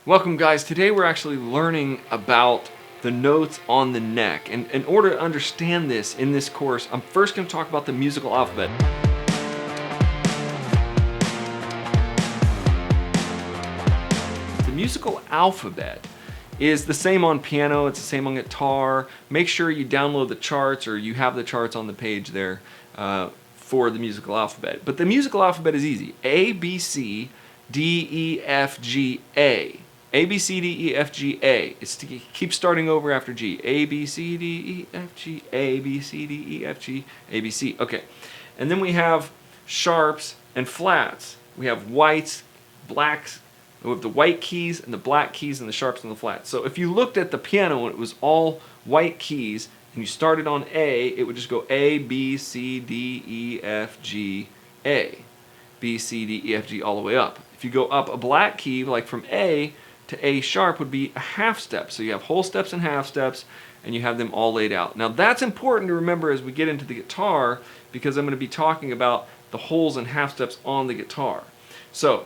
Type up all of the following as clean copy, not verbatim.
Welcome guys, today we're actually learning about the notes on the neck. And in order to understand this in this course, I'm first going to talk about the musical alphabet. The musical alphabet is the same on piano, it's the same on guitar. Make sure you download the charts or you have the charts on the page there for the musical alphabet. But the musical alphabet is easy. A, B, C, D, E, F, G, A. A, B, C, D, E, F, G, A. Keep starting over after G. A, B, C, D, E, F, G, A, B, C, D, E, F, G, A, B, C. Okay. And then we have sharps and flats. We have whites, blacks. We have the white keys and the black keys and the sharps and the flats. So if you looked at the piano and it was all white keys and you started on A, it would just go A, B, C, D, E, F, G, A. B, C, D, E, F, G all the way up. If you go up a black key, like from A to A sharp, would be a half step. So you have whole steps and half steps, and you have them all laid out. Now that's important to remember as we get into the guitar, because I'm going to be talking about the wholes and half steps on the guitar. So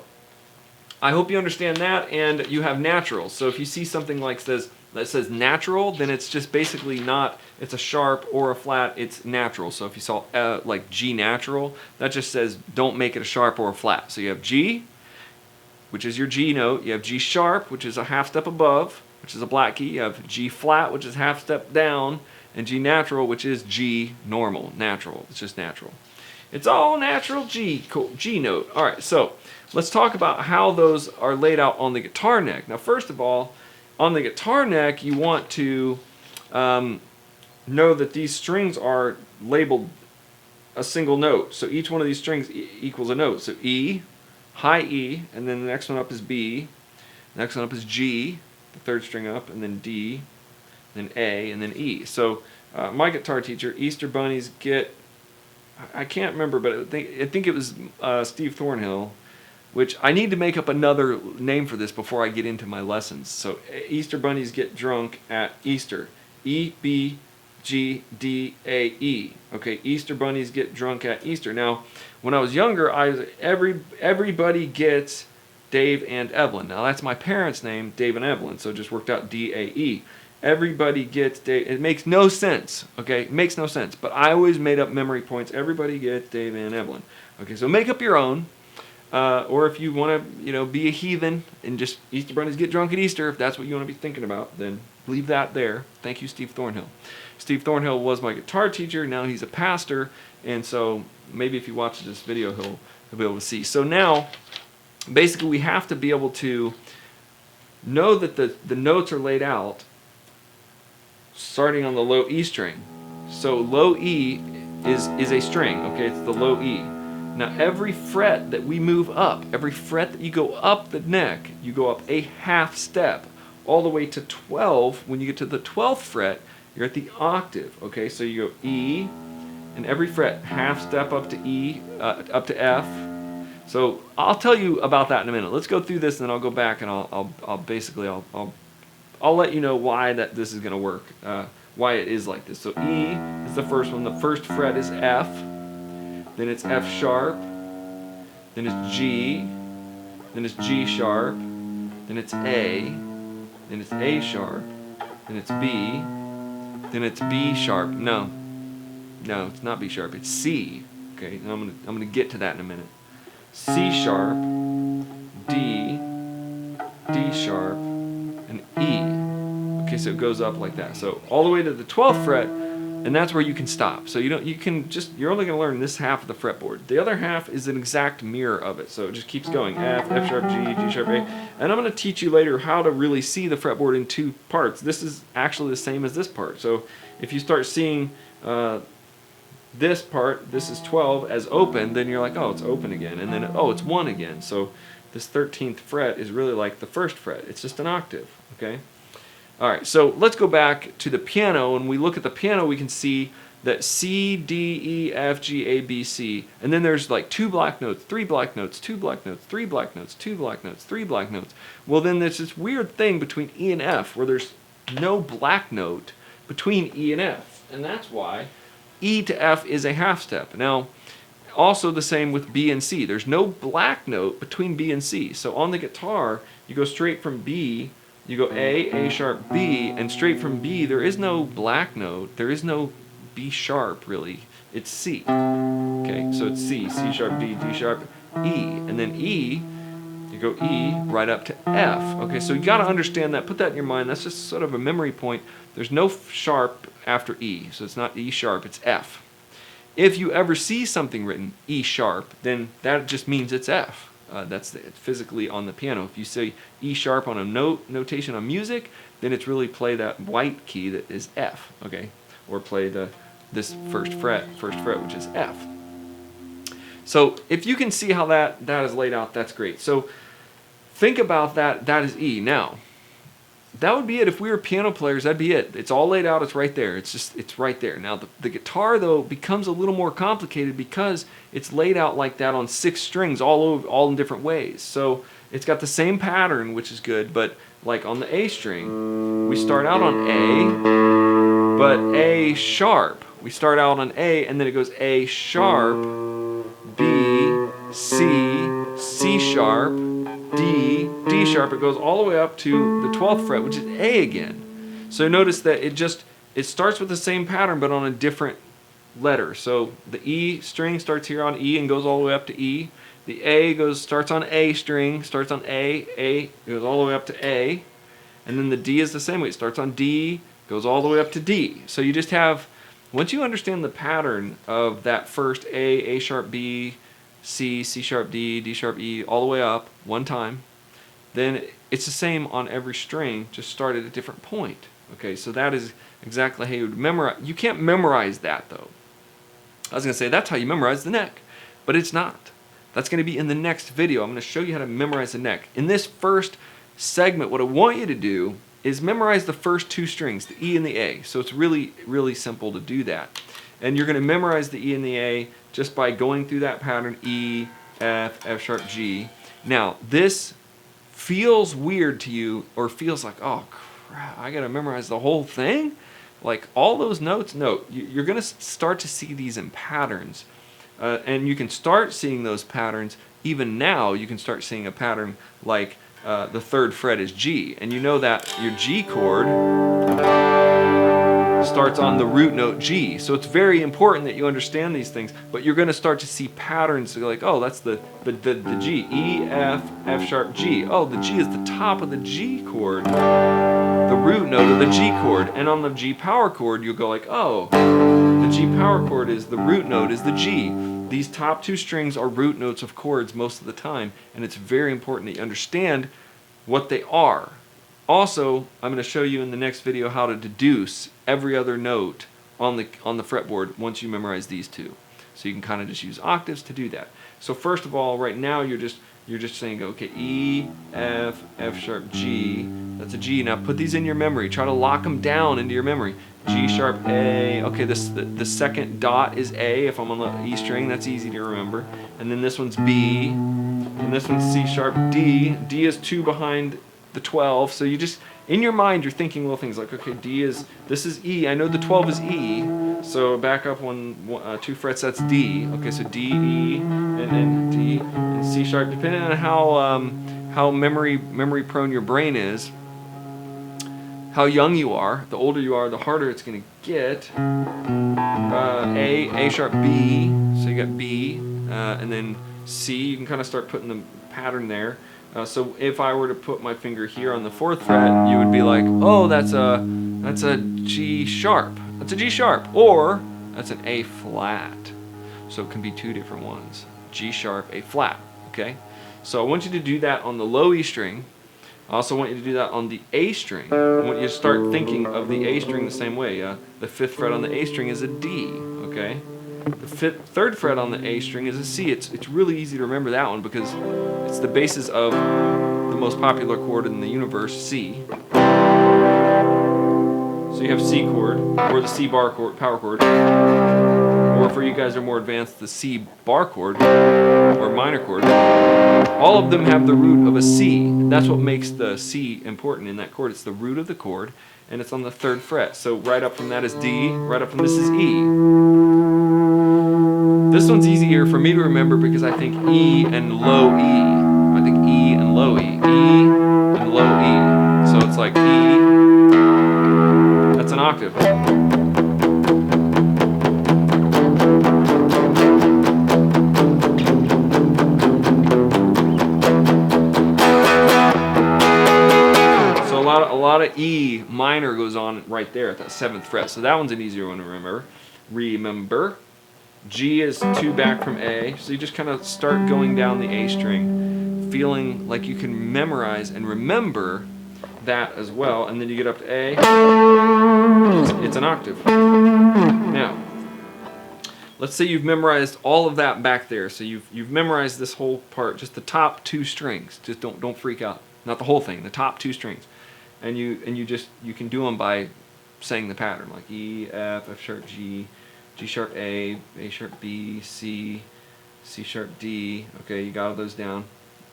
I hope you understand that, and you have natural. So if you see something like this that says natural, then it's just basically not, it's a sharp or a flat, it's natural. So if you saw like G natural, that just says don't make it a sharp or a flat. So you have G, which is your G note. You have G sharp, which is a half step above, which is a black key. You have G flat, which is half step down, and G natural, which is G normal, natural. It's just natural. It's all natural G, cool, G note. All right, so let's talk about how those are laid out on the guitar neck. Now, first of all, on the guitar neck, you want to know that these strings are labeled a single note. So each one of these strings equals a note. So E, high E, and then the next one up is B, the next one up is G, the third string up, and then D, then A, and then E. So my guitar teacher, Easter Bunnies, I can't remember, but I think it was Steve Thornhill, which I need to make up another name for this before I get into my lessons. So Easter Bunnies get drunk at Easter. E, B, G, D, A, E. Okay, Easter Bunnies get drunk at Easter. Now, when I was younger, everybody gets Dave and Evelyn. Now, that's my parents' name, Dave and Evelyn, so it just worked out D-A-E. Everybody gets Dave. It makes no sense, okay? It makes no sense, but I always made up memory points. Everybody gets Dave and Evelyn. Okay, so make up your own. Or if you want to, be a heathen and just Easter Bunnies get drunk at Easter, if that's what you want to be thinking about, then leave that there. Thank you, Steve Thornhill. Steve Thornhill was my guitar teacher. Now he's a pastor, and so maybe if you watch this video, he'll be able to see. So now, basically, we have to be able to know that the notes are laid out starting on the low E string. So low E is a string, okay? It's the low E. Now every fret that we move up, every fret that you go up the neck, you go up a half step all the way to 12. When you get to the 12th fret, you're at the octave, okay? So you go E, and every fret half step up to E, up to F. So I'll tell you about that in a minute. Let's go through this, and then I'll go back and I'll let you know why this is going to work, why it is like this. So E is the first one. The first fret is F. Then it's F sharp, then it's G, then it's G sharp, then it's A, then it's A sharp, then it's B, then it's B sharp. No, it's not B sharp, it's C. Okay, now I'm gonna get to that in a minute. C sharp, D, D sharp, and E. Okay, so it goes up like that. So all the way to the 12th fret. And that's where you can stop. So you're only going to learn this half of the fretboard. The other half is an exact mirror of it. So it just keeps going. F, F sharp, G, G sharp, A. And I'm going to teach you later how to really see the fretboard in two parts. This is actually the same as this part. So if you start seeing this part, this is 12 as open, then you're like, oh, it's open again. And then, oh, it's 1 again. So this 13th fret is really like the first fret. It's just an octave, okay? All right, so let's go back to the piano. When we look at the piano, we can see that C, D, E, F, G, A, B, C. And then there's like 2 black notes, 3 black notes, 2 black notes, 3 black notes, 2 black notes, 3 black notes. Well, then there's this weird thing between E and F where there's no black note between E and F. And that's why E to F is a half step. Now, also the same with B and C. There's no black note between B and C. So on the guitar, You go straight from B, you go A sharp, B, and straight from B, there is no black note, there is no B sharp really, it's C. Okay, so it's C, C sharp, D, D sharp, E, and then E, you go E right up to F. Okay, so you got to understand that, put that in your mind, that's just sort of a memory point. There's no sharp after E, so it's not E sharp, it's F. If you ever see something written E sharp, then that just means it's F. That's physically on the piano. If you say E sharp on a notation on music, then it's really play that white key that is F, okay? Or play this first fret, which is F. So if you can see how that is laid out, that's great. So think about that is E. Now, that would be it. If we were piano players, that'd be it. It's all laid out, it's right there. It's right there. Now the guitar though becomes a little more complicated because it's laid out like that on 6 strings all in different ways. So it's got the same pattern, which is good, but like on the A string, we start out on A, but A sharp. We start out on A and then it goes A sharp, B, C, C sharp, D, D sharp. It goes all the way up to the 12th fret, which is A again. So notice that it starts with the same pattern but on a different letter. So the E string starts here on E and goes all the way up to E. The A starts on A string, starts on A, goes all the way up to A. And then the D is the same way. It starts on D, goes all the way up to D. So you just have, once you understand the pattern of that first A sharp, B, C, C sharp, D, D sharp, E, all the way up one time, then it's the same on every string, just start at a different point. Okay, so that is exactly how you would memorize. You can't memorize that though. I was going to say that's how you memorize the neck, but it's not. That's going to be in the next video. I'm going to show you how to memorize the neck. In this first segment, what I want you to do is memorize the first 2 strings, the E and the A. So it's really, really simple to do that. And you're going to memorize the E and the A just by going through that pattern, E, F, F sharp, G. Now, this feels weird to you or feels like, oh crap, I got to memorize the whole thing? Like all those notes? No, you're going to start to see these in patterns. And you can start seeing those patterns. Even now, you can start seeing a pattern like the 3rd fret is G. And you know that your G chord starts on the root note G. So it's very important that you understand these things, but you're going to start to see patterns like, oh, that's the G, E, F, F sharp, G. Oh, the G is the top of the G chord, the root note of the G chord. And on the G power chord, you'll go like, oh, the G power chord is the root note is the G. These top 2 strings are root notes of chords most of the time, and it's very important that you understand what they are. Also, I'm going to show you in the next video how to deduce every other note on the fretboard once you memorize these 2. So you can kind of just use octaves to do that. So first of all, right now you're just saying, okay, E, F, F sharp, G. That's a G. Now put these in your memory. Try to lock them down into your memory. G sharp, A. Okay, the second dot is A. If I'm on the E string, that's easy to remember. And then this one's B, and this one's C sharp, D. D is 2 behind the 12, so you just, in your mind, you're thinking little things like, okay, this is E, I know the 12 is E, so back up 2 frets, that's D. Okay, so D, E, and D, and C sharp, depending on how memory prone your brain is, how young you are, the older you are, the harder it's going to get. A sharp, B, so you got B, and then C, you can kind of start putting the pattern there. So if I were to put my finger here on the 4th fret, you would be like, oh, that's a G sharp. That's a G sharp. Or that's an A flat. So it can be 2 different ones. G sharp, A flat. Okay? So I want you to do that on the low E string. I also want you to do that on the A string. I want you to start thinking of the A string the same way. The 5th fret on the A string is a D. Okay? The 3rd fret on the A string is a C. It's really easy to remember that one because it's the basis of the most popular chord in the universe, C. So you have C chord, or the C bar chord, power chord, or for you guys who are more advanced, the C bar chord, or minor chord. All of them have the root of a C. That's what makes the C important in that chord. It's the root of the chord, and it's on the 3rd fret. So right up from that is D, right up from this is E. This one's easier for me to remember because I think E and low E. I think E and low E. E, low E. So it's like E, that's an octave. So a lot of E minor goes on right there at that 7th fret. So that one's an easier one to remember. G is 2 back from A, so you just kind of start going down the A string, feeling like you can memorize and remember that as well, and then you get up to A, it's an octave. Now, let's say you've memorized all of that back there, so you've memorized this whole part, just the top 2 strings, just don't freak out, not the whole thing, the top 2 strings, and you can do them by saying the pattern, like E, F, F sharp, G, G sharp A, A sharp B, C, C sharp D. Okay, you got all those down.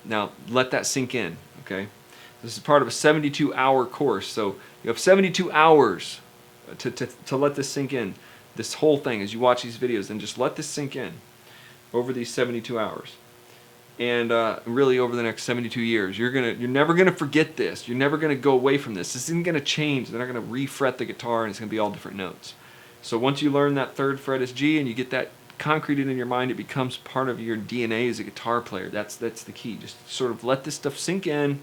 Now let that sink in. Okay, this is part of a 72-hour course, so you have 72 hours to let this sink in. This whole thing, as you watch these videos, and just let this sink in over these 72 hours, and really over the next 72 years. You're never gonna forget this. You're never gonna go away from this. This isn't gonna change. They're not gonna refret the guitar, and it's gonna be all different notes. So once you learn that 3rd fret is G and you get that concreted in your mind, it becomes part of your DNA as a guitar player. That's the key. Just sort of let this stuff sink in.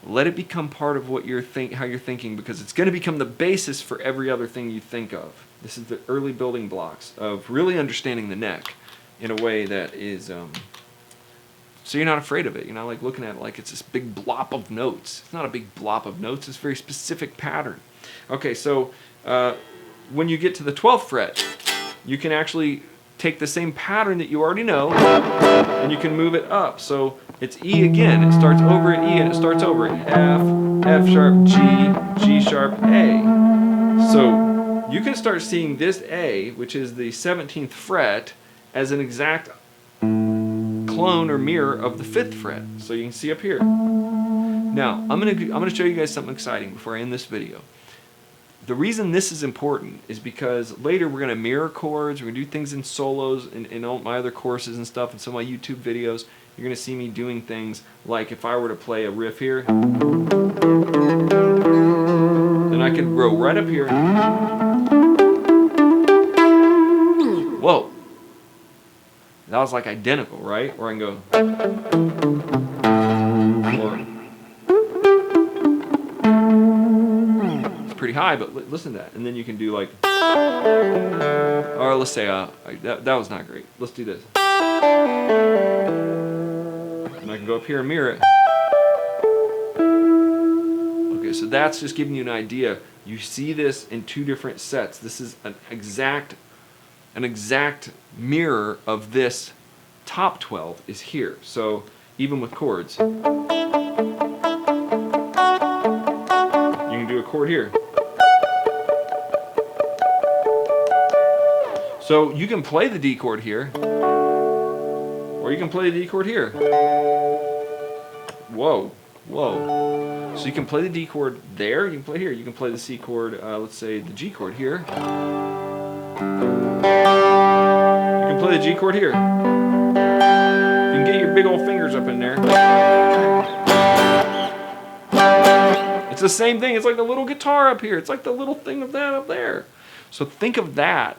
Let it become part of what how you're thinking, because it's going to become the basis for every other thing you think of. This is the early building blocks of really understanding the neck in a way that is so you're not afraid of it. You're not like looking at it like it's this big blop of notes. It's not a big blop of notes. It's a very specific pattern. Okay, so when you get to the 12th fret, you can actually take the same pattern that you already know, and you can move it up. So it's E again. It starts over at E, and it starts over at F, F sharp, G, G sharp, A. So you can start seeing this A, which is the 17th fret, as an exact clone or mirror of the 5th fret. So you can see up here. Now, I'm gonna show you guys something exciting before I end this video. The reason this is important is because later we're going to mirror chords, we're going to do things in solos in all my other courses and stuff, and some of my YouTube videos. You're going to see me doing things like if I were to play a riff here, then I could go right up here. Whoa! That was like identical, right? Or I can go. Or, pretty high, but listen to that, and then you can do like, or let's say that was not great. Let's do this, and I can go up here and mirror it. Okay, so that's just giving you an idea. You see this in 2 different sets. This is an exact mirror of this top 12 is here. So even with chords, you can do a chord here. So you can play the D chord here, or you can play the D chord here. Whoa, whoa. So you can play the D chord there, you can play here. You can play the C chord, let's say the G chord here. You can play the G chord here. You can get your big old fingers up in there. It's the same thing. It's like the little guitar up here. It's like the little thing of that up there. So think of that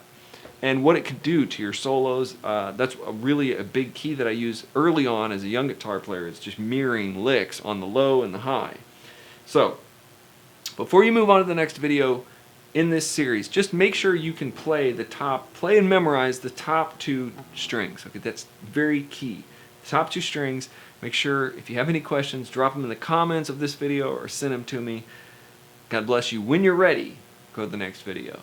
and what it could do to your solos. That's really a big key that I use early on as a young guitar player. It's just mirroring licks on the low and the high. So before you move on to the next video in this series, just make sure you can play and memorize the top 2 strings. Okay, that's very key. The top 2 strings. Make sure if you have any questions, drop them in the comments of this video or send them to me. God bless you. When you're ready, go to the next video.